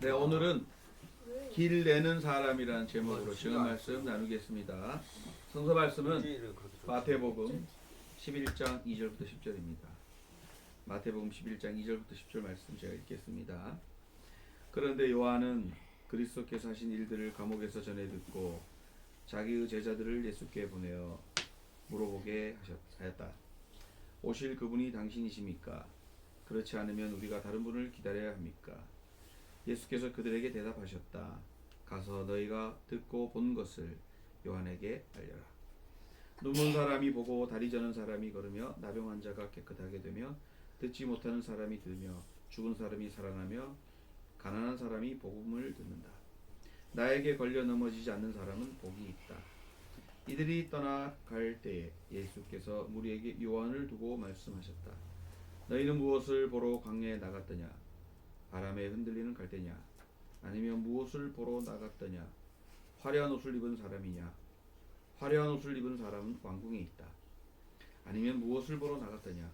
네, 오늘은 길 내는 사람이라는 제목으로 지금 말씀 나누겠습니다. 성서 말씀은 마태복음 11장 2절부터 10절입니다. 마태복음 11장 2절부터 10절 말씀 제가 읽겠습니다. 그런데 요한은 그리스도께서 하신 일들을 감옥에서 전해 듣고 자기의 제자들을 예수께 보내어 물어보게 하였다. 오실 그분이 당신이십니까? 그렇지 않으면 우리가 다른 분을 기다려야 합니까? 예수께서 그들에게 대답하셨다. 가서 너희가 듣고 본 것을 요한에게 알려라. 눈먼 사람이 보고 다리 저는 사람이 걸으며 나병 환자가 깨끗하게 되며 듣지 못하는 사람이 들으며 죽은 사람이 살아나며 가난한 사람이 복음을 듣는다. 나에게 걸려 넘어지지 않는 사람은 복이 있다. 이들이 떠나갈 때에 예수께서 무리에게 요한을 두고 말씀하셨다. 너희는 무엇을 보러 광야에 나갔더냐? 바람에 흔들리는 갈대냐? 아니면 무엇을 보러 나갔더냐? 화려한 옷을 입은 사람이냐? 화려한 옷을 입은 사람은 왕궁에 있다. 아니면 무엇을 보러 나갔더냐?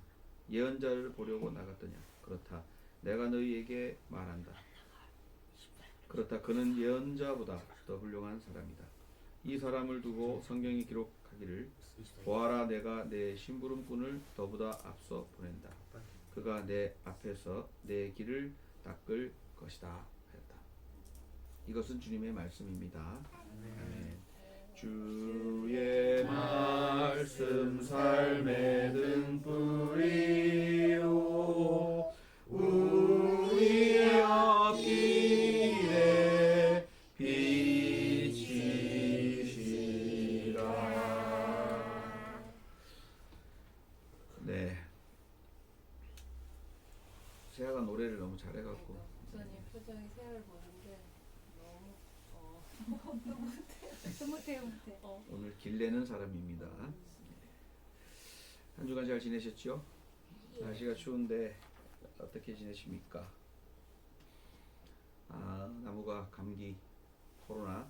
예언자를 보려고 나갔더냐? 그렇다. 내가 너희에게 말한다. 그렇다. 그는 예언자보다 더 훌륭한 사람이다. 이 사람을 두고 성경이 기록하기를 보아라, 내가 내 심부름꾼을 너보다 앞서 보낸다. 그가 내 앞에서 내 길을 닦을 것이다 하였다. 이것은 주님의 말씀입니다. 아멘. 주의 말씀 삶의 등불이요 우리 앞길에 빛이시라. 네. 세아가 노래를 너무 잘해갖고 목사님 표정이 세아를 보는데 너무 흐뭇해요. 오늘 길 내는 사람입니다. 한 주간 잘 지내셨죠? 날씨가 추운데 어떻게 지내십니까? 나무가 감기, 코로나.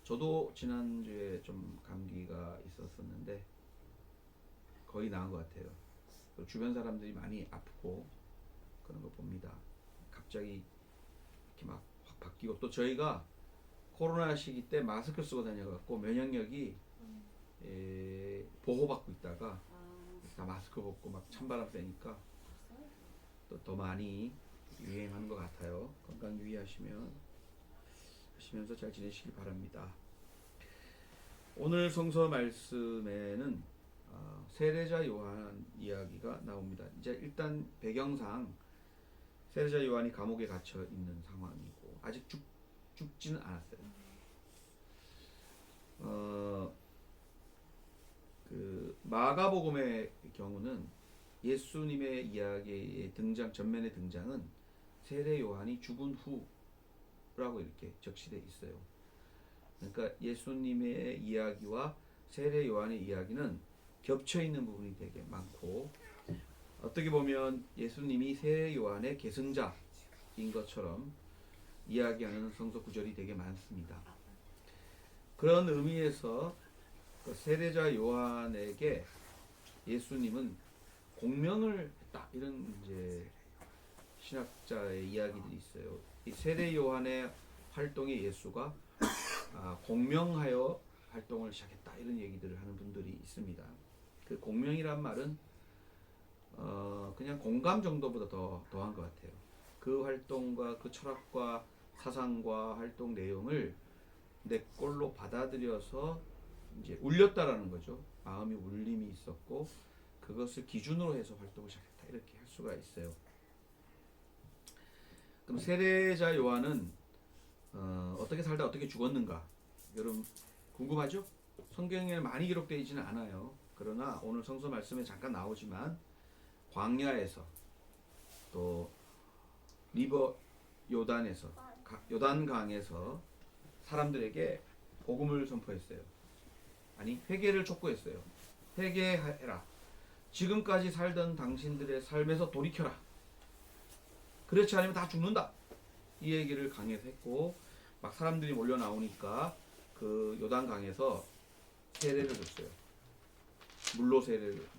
저도 지난주에 좀 감기가 있었었는데 거의 나은 것 같아요. 주변 사람들이 많이 아프고 그런 거 봅니다. 갑자기 이렇게 막 확 바뀌고, 또 저희가 코로나 시기 때 마스크 쓰고 다녀갖고 면역력이 보호받고 있다가 다 마스크 벗고 막 찬바람 쐬니까 또 더 많이 유행하는 것 같아요. 건강 유의하시면서 잘 지내시길 바랍니다. 오늘 성서 말씀에는 세례자 요한 이야기가 나옵니다. 이제 일단 배경상 세례자 요한이 감옥에 갇혀 있는 상황이고 아직 죽지는 않았어요. 그 마가복음의 경우는 예수님의 이야기의 전면의 등장은 세례 요한이 죽은 후라고 이렇게 적시되어 있어요. 그러니까 예수님의 이야기와 세례 요한의 이야기는 겹쳐 있는 부분이 되게 많고, 어떻게 보면 예수님이 세례 요한의 계승자인 것처럼 이야기하는 성서 구절이 되게 많습니다. 그런 의미에서 그 세례자 요한에게 예수님은 공명을 했다, 이런 이제 신학자의 이야기들이 있어요. 이 세례 요한의 활동에 예수가 공명하여 활동을 시작했다, 이런 얘기들을 하는 분들이 있습니다. 그 공명이란 말은 그냥 공감 정도보다 더한 것 같아요. 그 활동과 그 철학과 사상과 활동 내용을 내 꼴로 받아들여서 이제 울렸다라는 거죠. 마음이 울림이 있었고 그것을 기준으로 해서 활동을 시작했다, 이렇게 할 수가 있어요. 그럼 세례자 요한은 어떻게 살다 어떻게 죽었는가? 여러분 궁금하죠? 성경에 많이 기록되어 있지는 않아요. 그러나 오늘 성서 말씀에 잠깐 나오지만 광야에서 또 리버 요단에서 요단강에서 사람들에게 복음을 선포했어요. 아니, 회개를 촉구했어요. 회개해라. 지금까지 살던 당신들의 삶에서 돌이켜라. 그렇지 않으면 다 죽는다. 이 얘기를 강에서 했고, 막 사람들이 몰려 나오니까 그 요단강에서 세례를 줬어요. 물로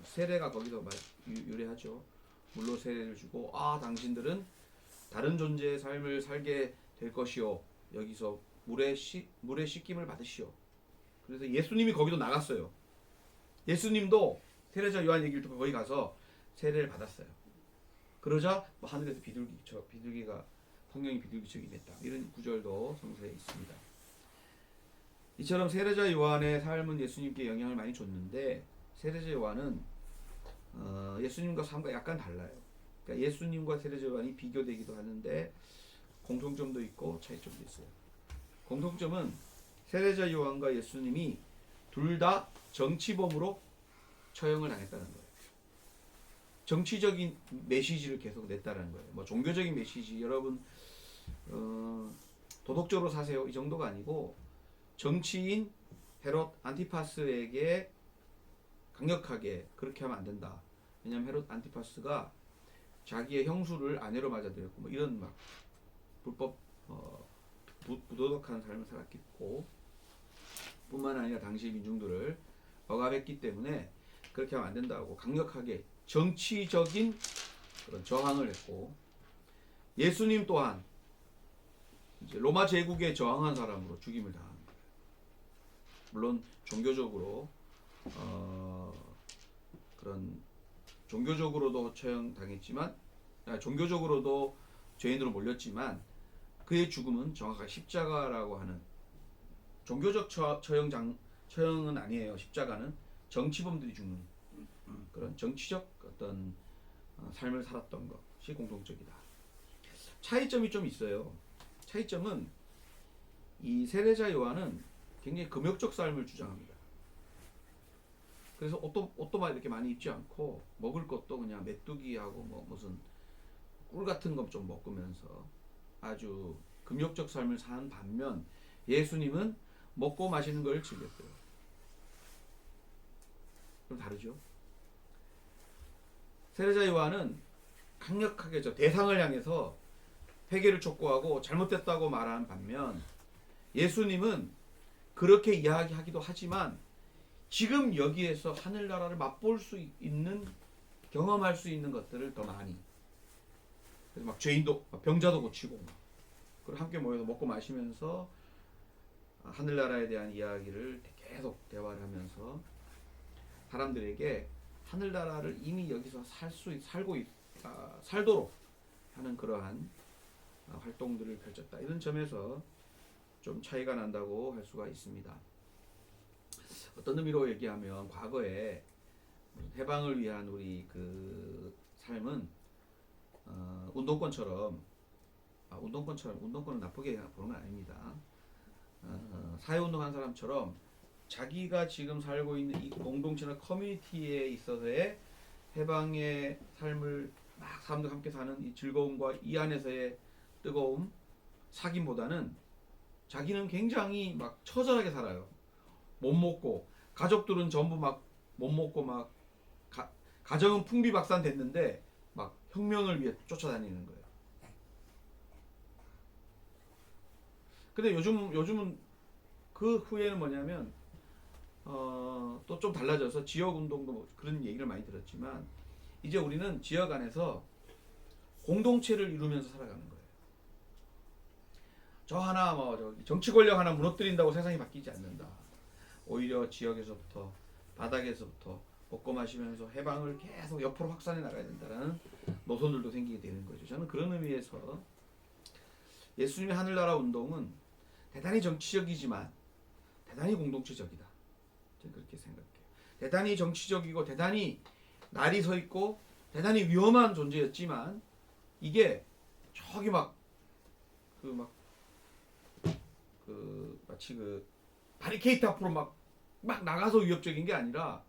세례가 거기서 유래하죠. 물로 세례를 주고, 당신들은 다른 존재의 삶을 살게 될 것이요. 여기서 물에 씻김을 받으시오. 그래서 예수님이 거기도 나갔어요. 예수님도 세례자 요한 얘기를 듣고 거기 가서 세례를 받았어요. 그러자 뭐 하늘에서 비둘기가 성령이 비둘기처럼 임했다. 이런 구절도 성서에 있습니다. 이처럼 세례자 요한의 삶은 예수님께 영향을 많이 줬는데 세례자 요한은 예수님과 삶과 약간 달라요. 그러니까 예수님과 세례자 요한이 비교되기도 하는데 공통점도 있고 차이점도 있어요. 공통점은 세례자 요한과 예수님이 둘 다 정치범으로 처형을 당했다는 거예요. 정치적인 메시지를 계속 냈다는 거예요. 뭐 종교적인 메시지, 여러분 도덕적으로 사세요 이 정도가 아니고 정치인 헤롯 안티파스에게 강력하게 그렇게 하면 안 된다. 왜냐하면 헤롯 안티파스가 자기의 형수를 아내로 맞아들였고 뭐 이런 막 불법 부도덕한 삶을 살았겠고 뿐만 아니라 당시 민중들을 억압했기 때문에 그렇게 하면 안 된다고 강력하게 정치적인 그런 저항을 했고 예수님 또한 이제 로마 제국에 저항한 사람으로 죽임을 당한 거예요. 물론 종교적으로 그런 종교적으로도 처형당했지만 종교적으로도 죄인으로 몰렸지만 그의 죽음은 정확하게 십자가라고 하는 종교적 처형은 아니에요. 십자가는 정치범들이 죽는 그런 정치적 어떤 삶을 살았던 것이 공통적이다. 차이점이 좀 있어요. 차이점은 이 세례자 요한은 굉장히 금욕적 삶을 주장합니다. 그래서 옷도 막 이렇게 많이 입지 않고 먹을 것도 그냥 메뚜기하고 뭐 무슨 꿀 같은 거 좀 먹으면서 아주 금욕적 삶을 사는 반면 예수님은 먹고 마시는 걸 즐겼어요. 좀 다르죠? 세례자 요한은 강력하게 대상을 향해서 회개를 촉구하고 잘못됐다고 말하는 반면 예수님은 그렇게 이야기하기도 하지만 지금 여기에서 하늘나라를 맛볼 수 있는 경험할 수 있는 것들을 더 많이 그래서 막 죄인도 병자도 고치고 그리고 함께 모여서 먹고 마시면서 하늘나라에 대한 이야기를 계속 대화를 하면서 사람들에게 하늘나라를 이미 여기서 살도록 하는 그러한 활동들을 펼쳤다. 이런 점에서 좀 차이가 난다고 할 수가 있습니다. 어떤 의미로 얘기하면 과거에 해방을 위한 우리 그 삶은 운동권은 나쁘게 보는 건 아닙니다. 사회운동한 사람처럼 자기가 지금 살고 있는 이 공동체나 커뮤니티에 있어서의 해방의 삶을 막 사람들과 함께 사는 이 즐거움과 이 안에서의 뜨거움, 사귐보다는 자기는 굉장히 막 처절하게 살아요. 못 먹고 가족들은 전부 막 못 먹고 막 가정은 풍비박산 됐는데 막 혁명을 위해 쫓아다니는 거예요. 근데 요즘은 그 후에는 뭐냐면 또 좀 달라져서 지역 운동도 뭐 그런 얘기를 많이 들었지만 이제 우리는 지역 안에서 공동체를 이루면서 살아가는 거예요. 저 하나 정치 권력 하나 무너뜨린다고 세상이 바뀌지 않는다. 오히려 지역에서부터 바닥에서부터 먹고 마시면서 해방을 계속 옆으로 확산해 나가야 된다는 노선들도 생기게 되는 거죠. 저는 그런 의미에서 예수님의 하늘나라 운동은 대단히 정치적이지만 대단히 공동체적이다. 저는 그렇게 생각해요. 대단히 정치적이고 대단히 날이 서 있고 대단히 위험한 존재였지만 이게 저기 마치 바리케이트 앞으로 막 나가서 위협적인 게 아니라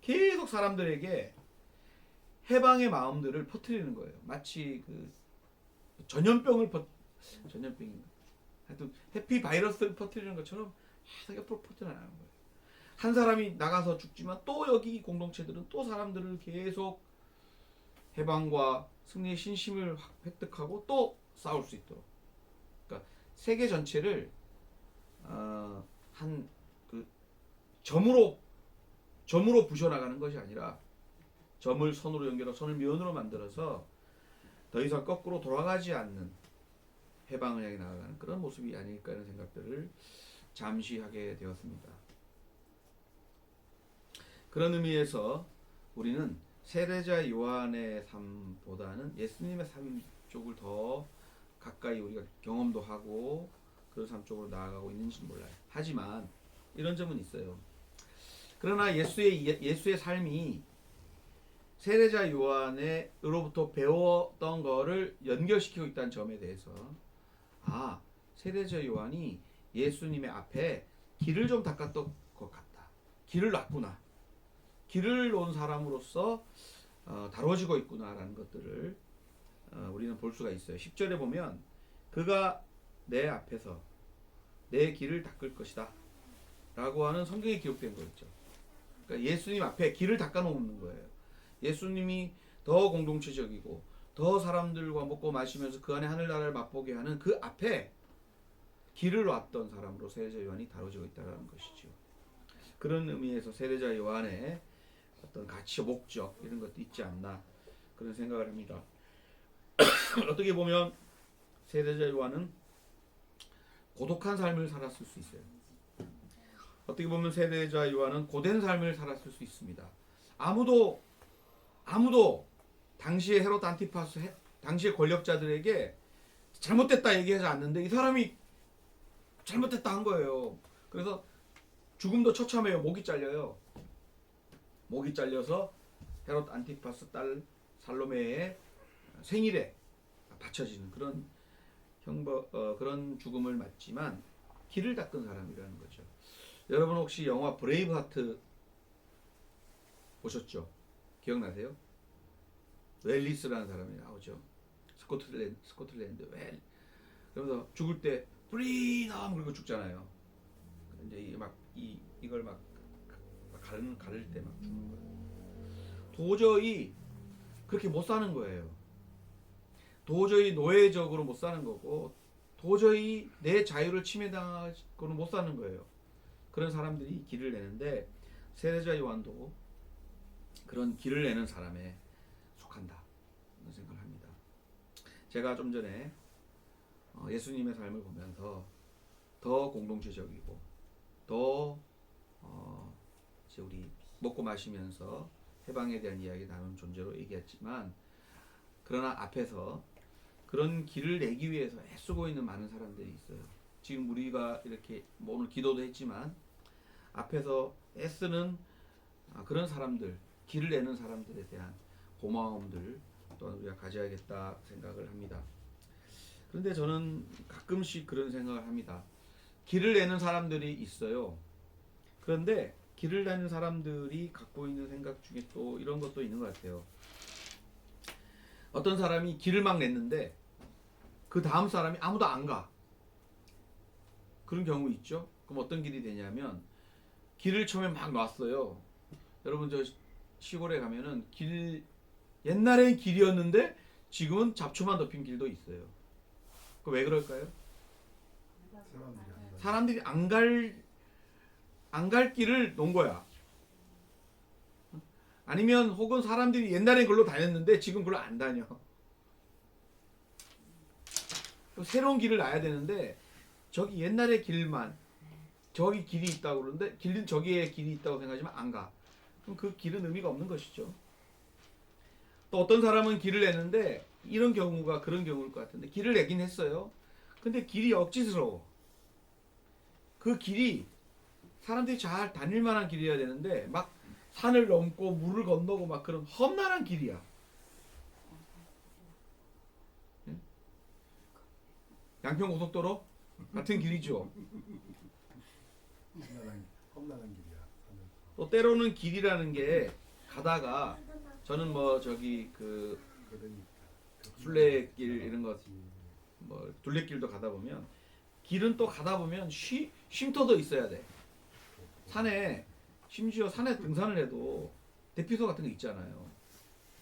계속 사람들에게 해방의 마음들을 퍼뜨리는 거예요. 마치 전염병인가? 하여튼 해피 바이러스를 퍼뜨리는 것처럼 계속 옆으로 퍼뜨려나가는 거예요. 한 사람이 나가서 죽지만 또 여기 공동체들은 또 사람들을 계속 해방과 승리의 신심을 획득하고 또 싸울 수 있도록. 그러니까 세계 전체를 점으로 부셔나가는 것이 아니라 점을 선으로 연결하고 선을 면으로 만들어서 더 이상 거꾸로 돌아가지 않는 해방을 향해 나아가는 그런 모습이 아닐까 하는 생각들을 잠시 하게 되었습니다. 그런 의미에서 우리는 세례자 요한의 삶보다는 예수님의 삶 쪽을 더 가까이 우리가 경험도 하고 그런 삶 쪽으로 나아가고 있는지 몰라요. 하지만 이런 점은 있어요. 그러나 예수의 삶이 세례자 요한으로부터 배웠던 거를 연결시키고 있다는 점에 대해서 세례자 요한이 예수님의 앞에 길을 좀 닦았던 것 같다. 길을 놨구나. 길을 놓은 사람으로서 다뤄지고 있구나라는 것들을 우리는 볼 수가 있어요. 10절에 보면 그가 내 앞에서 내 길을 닦을 것이다 라고 하는 성경에 기록된 거 있죠. 그러니까 예수님 앞에 길을 닦아 놓는 거예요. 예수님이 더 공동체적이고 더 사람들과 먹고 마시면서 그 안에 하늘나라를 맛보게 하는 그 앞에 길을 놨던 사람으로 세례자 요한이 다뤄지고 있다는 것이죠. 그런 의미에서 세례자 요한의 어떤 가치, 목적 이런 것도 있지 않나 그런 생각을 합니다. 어떻게 보면 세례자 요한은 고독한 삶을 살았을 수 있어요. 어떻게 보면 세례자 요한은 고된 삶을 살았을 수 있습니다. 아무도 당시의 헤롯 안티파스 당시의 권력자들에게 잘못됐다 얘기하지 않는데 이 사람이 잘못됐다 한 거예요. 그래서 죽음도 처참해요. 목이 잘려요. 목이 잘려서 헤롯 안티파스 딸 살로메의 생일에 바쳐지는 그런 그런 죽음을 맞지만 길을 닦은 사람이라는 거죠. 여러분 혹시 영화 브레이브하트 보셨죠? 기억나세요? 웰리스라는 사람이 나오죠. 스코틀랜드 웰. 그러면서 죽을 때 프리덤 그리고 죽잖아요. 이제 이걸 막 가를 때 막 죽는 거예요. 도저히 그렇게 못 사는 거예요. 도저히 노예적으로 못 사는 거고 도저히 내 자유를 침해당하고는 못 사는 거예요. 그런 사람들이 길을 내는데 세례자 요한도 그런 길을 내는 사람에 속한다 그런 생각을 합니다. 제가 좀 전에 예수님의 삶을 보면서 더 공동체적이고 더 이제 우리 먹고 마시면서 해방에 대한 이야기 나눈 존재로 얘기했지만 그러나 앞에서 그런 길을 내기 위해서 애쓰고 있는 많은 사람들이 있어요. 지금 우리가 이렇게 오늘 기도도 했지만 앞에서 애쓰는 그런 사람들, 길을 내는 사람들에 대한 고마움들 또한 우리가 가져야겠다 생각을 합니다. 그런데 저는 가끔씩 그런 생각을 합니다. 길을 내는 사람들이 있어요. 그런데 길을 내는 사람들이 갖고 있는 생각 중에 또 이런 것도 있는 것 같아요. 어떤 사람이 길을 막 냈는데 그 다음 사람이 아무도 안 가. 그런 경우 있죠. 그럼 어떤 길이 되냐면 길을 처음에 막 놨어요. 여러분 저 시골에 가면은 옛날엔 길이었는데 지금은 잡초만 덮인 길도 있어요. 그 왜 그럴까요? 사람들이 안 갈 길을 놓은 거야. 아니면 혹은 사람들이 옛날엔 그걸로 다녔는데 지금 그걸로 안 다녀. 새로운 길을 놔야 되는데 저기 옛날의 길만 저기 길이 있다고 그러는데 길은 저기에 길이 있다고 생각하지만 안 가. 그럼 그 길은 의미가 없는 것이죠. 또 어떤 사람은 길을 내는데 이런 경우가 그런 경우일 것 같은데 길을 내긴 했어요. 근데 길이 억지스러워. 그 길이 사람들이 잘 다닐 만한 길이어야 되는데 막 산을 넘고 물을 건너고 막 그런 험난한 길이야. 양평고속도로 같은 길이죠. 험난한 길이야. 또 때로는 길이라는 게 가다가 저는 뭐 저기 그 순례길 이런 거 뭐 둘레길도 가다 보면 길은 또 가다 보면 쉼터도 있어야 돼. 산에 심지어 산에 등산을 해도 대피소 같은 거 있잖아요.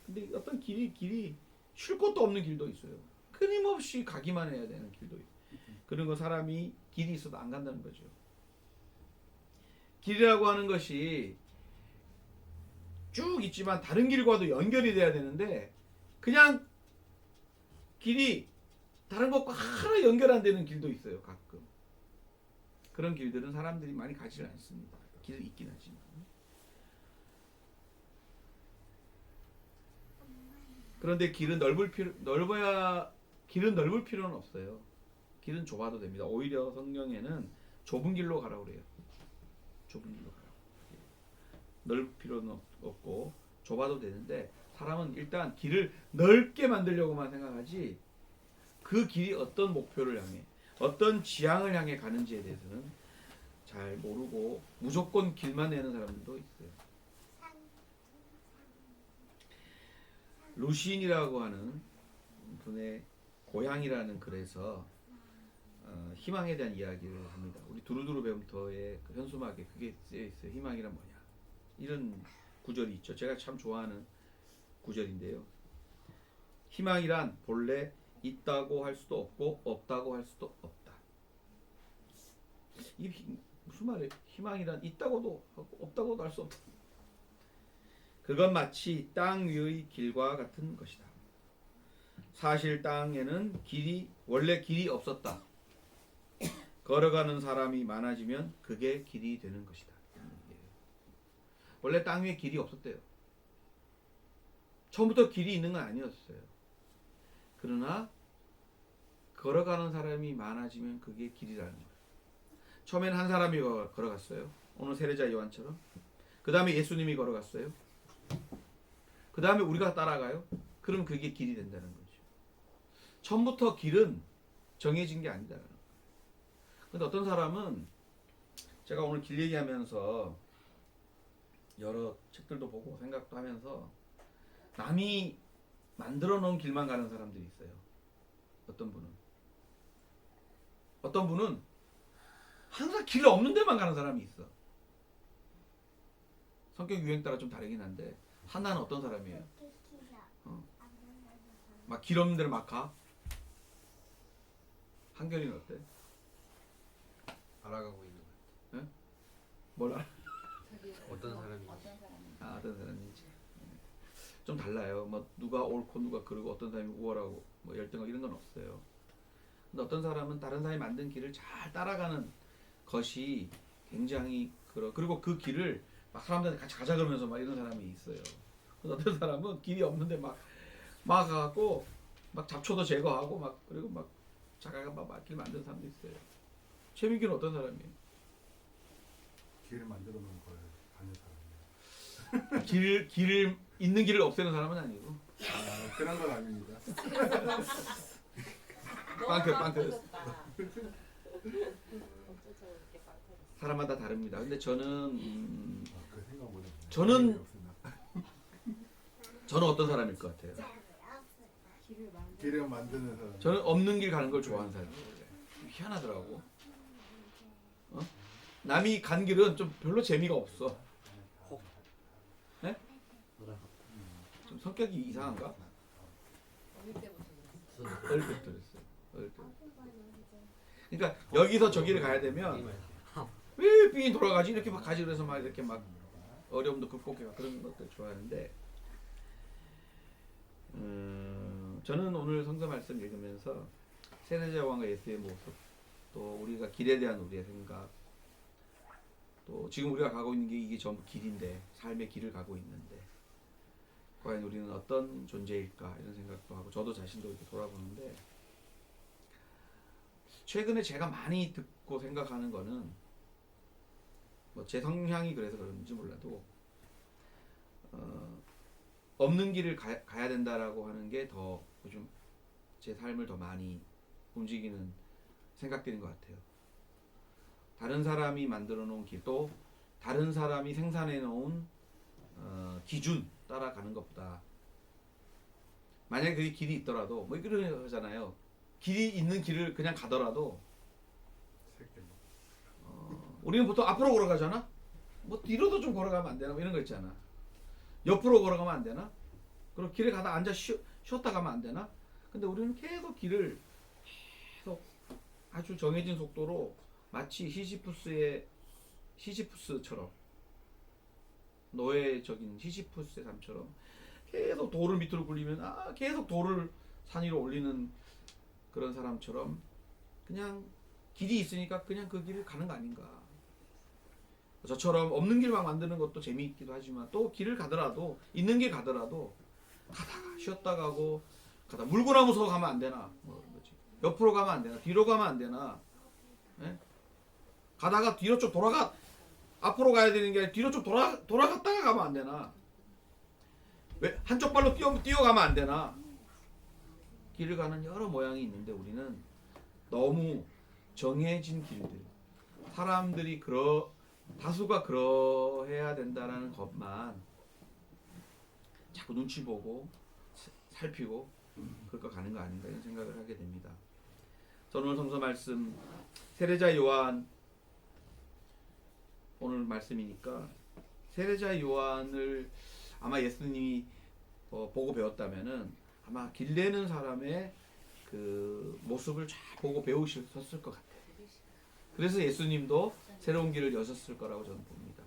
근데 어떤 길이 쉴 곳도 없는 길도 있어요. 끊임없이 가기만 해야 되는 길도 있어요. 그런 거 사람이 길이 있어도 안 간다는 거죠. 길이라고 하는 것이 쭉 있지만 다른 길과도 연결이 돼야 되는데 그냥 길이 다른 것과 하나 연결 안 되는 길도 있어요. 가끔. 그런 길들은 사람들이 많이 가지 않습니다. 길은 있긴 하지만. 그런데 길은 길은 넓을 필요는 없어요. 길은 좁아도 됩니다. 오히려 성경에는 좁은 길로 가라고 그래요. 좁은 길로 가라고. 넓을 필요는 없고 좁아도 되는데 사람은 일단 길을 넓게 만들려고만 생각하지 그 길이 어떤 목표를 향해 어떤 지향을 향해 가는지에 대해서는 잘 모르고 무조건 길만 내는 사람들도 있어요. 루신이라고 하는 분의 고향이라는 글에서 희망에 대한 이야기를 합니다. 우리 두루두루 배움터의 그 현수막에 그게 쓰여 있어요. 희망이란 뭐냐? 이런 구절이 있죠. 제가 참 좋아하는 구절인데요. 희망이란 본래 있다고 할 수도 없고 없다고 할 수도 없다. 이게 무슨 말이에요? 희망이란 있다고도 하고 없다고도 할 수 없다. 그건 마치 땅 위의 길과 같은 것이다. 사실 땅에는 원래 길이 없었다. 걸어가는 사람이 많아지면 그게 길이 되는 것이다. 원래 땅 위에 길이 없었대요. 처음부터 길이 있는 건 아니었어요. 그러나 걸어가는 사람이 많아지면 그게 길이라는 거예요. 처음에는 한 사람이 걸어갔어요. 오늘 세례자 요한처럼. 그 다음에 예수님이 걸어갔어요. 그 다음에 우리가 따라가요. 그럼 그게 길이 된다는 거죠. 처음부터 길은 정해진 게 아니다라는 거예요. 근데 어떤 사람은 제가 오늘 길 얘기하면서 여러 책들도 보고 생각도 하면서 남이 만들어 놓은 길만 가는 사람들이 있어요. 어떤 분은 항상 길 없는 데만 가는 사람이 있어. 성격 유행 따라 좀 다르긴 한데 하나는 어떤 사람이에요? 막 길 없는 데를 막 가? 한결이는 어때? 알아가고 있는 것 뭘 알아? 어떤 사람이 어떤 사람인지 좀 달라요. 뭐 누가 옳고 누가 그르고 어떤 사람이 우월하고 뭐 열등하고 이런 건 없어요. 근데 어떤 사람은 다른 사람이 만든 길을 잘 따라가는 것이 굉장히 그리고 그 길을 막 사람들한테 같이 가자 그러면서 막 이런 사람이 있어요. 근데 어떤 사람은 길이 없는데 막 가고 막 잡초도 제거하고 막 그리고 막 자기가 막 길 만드는 사람도 있어요. 최민규는 어떤 사람이에요? 길을 만들어 놓은 걸 가는 사람이에요. 길을 있는 길을 없애는 사람은 아니고. 그런 건 아닙니다. 빵크. 사람마다 다릅니다. 근데 저는 그 생각보다 저는 어떤 사람일 것 같아요? 길을 만드는 사람. 저는 없는 길 가는 걸 좋아하는 사람이에요. 희한하더라고. 남이 간 길은 좀 별로 재미가 없어. 네? 좀 성격이 이상한가? 어릴 때부터 그랬어. 어릴 때부터 그랬어요. 그러니까 여기서 저기를 가야 되면 왜 빙이 돌아가지? 이렇게 막 가지 그래서 막 이렇게 막 어려움도 극복해가 그런 것들 좋아하는데 저는 오늘 성서 말씀 읽으면서 세례자 요한과 예수의 모습 또 우리가 길에 대한 우리의 생각 또 지금 우리가 가고 있는 게 이게 전부 길인데 삶의 길을 가고 있는데 과연 우리는 어떤 존재일까 이런 생각도 하고 저도 자신도 이렇게 돌아보는데 최근에 제가 많이 듣고 생각하는 거는 뭐 제 성향이 그래서 그런지 몰라도 없는 길을 가야 된다라고 하는 게 더 요즘 제 삶을 더 많이 움직이는 생각들인 것 같아요. 다른 사람이 만들어 놓은 길도 다른 사람이 생산해 놓은 기준 따라가는 것보다 만약에 그게 길이 있더라도 뭐 이런 거잖아요. 길이 있는 길을 그냥 가더라도 우리는 보통 앞으로 걸어가잖아. 뭐 뒤로도 좀 걸어가면 안 되나 뭐 이런 거 있잖아. 옆으로 걸어가면 안 되나? 그리고 길에 가다 앉아 쉬었다 가면 안 되나? 근데 우리는 계속 길을 계속 아주 정해진 속도로 마치 시시푸스처럼 노예적인 시시푸스의 삶처럼 계속 돌을 밑으로 굴리면 계속 돌을 산 위로 올리는 그런 사람처럼 그냥 길이 있으니까 그냥 그 길을 가는 거 아닌가. 저처럼 없는 길 막 만드는 것도 재미있기도 하지만 또 길을 가더라도 있는 길 가더라도 가다가 쉬었다 가고 가다 물구나무 서 가면 안 되나 뭐 그런 거지. 옆으로 가면 안 되나 뒤로 가면 안 되나. 예? 가다가 뒤로 좀 돌아가 앞으로 가야 되는 게 아니라 뒤로 좀 돌아갔다가 가면 안 되나. 왜 한쪽 발로 뛰어가면 안 되나. 길을 가는 여러 모양이 있는데 우리는 너무 정해진 길들 사람들이 다수가 그러해야 된다라는 것만 자꾸 눈치 보고 살피고 그럴 거 가는 거 아닌가 이런 생각을 하게 됩니다. 저는 오늘 성서 말씀 세례자 요한 오늘 말씀이니까 세례자 요한을 아마 예수님이 보고 배웠다면은 아마 길내는 사람의 그 모습을 잘 보고 배우셨을 것 같아요. 그래서 예수님도 새로운 길을 여셨을 거라고 저는 봅니다.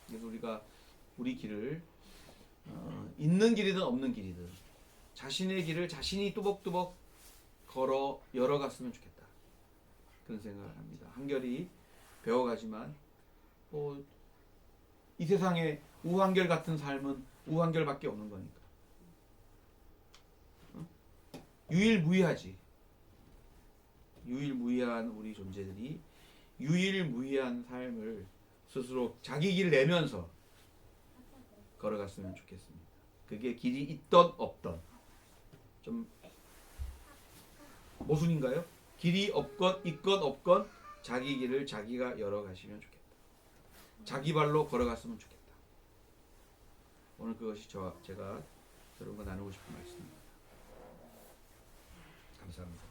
그래서 우리가 우리 길을 있는 길이든 없는 길이든 자신의 길을 자신이 뚜벅뚜벅 걸어 열어갔으면 좋겠다. 그런 생각을 합니다. 한결이 배워가지만 이 세상에 우한결 같은 삶은 우한결밖에 없는 거니까. 유일무이하지. 유일무이한 우리 존재들이 유일무이한 삶을 스스로 자기 길을 내면서 걸어갔으면 좋겠습니다. 그게 길이 있던 없던 좀 모순인가요? 길이 있건 없건 자기 길을 자기가 열어가시면 좋겠다. 자기 발로 걸어갔으면 좋겠다. 오늘 그것이 제가 여러분과 나누고 싶은 말씀입니다. 감사합니다.